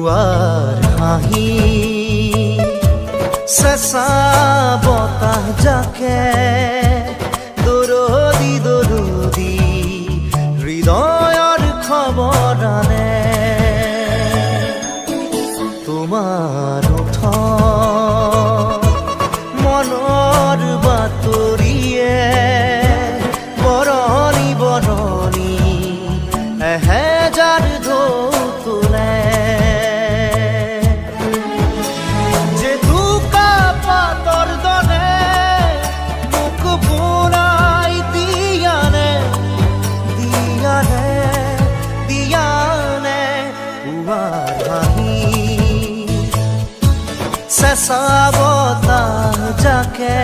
পুৱাৰ হাঁহি চেঁচা বতাহ জাকে দৰদি দৰদি হৃদয়ৰ খবৰ আনে তোমাৰ ওঠত মনৰ বাতৰিয়ে বৰণি বৰণি এহেজাৰ ঢৌ তোলে জেতুকা পাতৰ দৰে মোক বুৰাই দিয়ানে দিয়ানে দিয়ানে পুৱাৰ হাঁহি চেঁচা বতাহ জাকে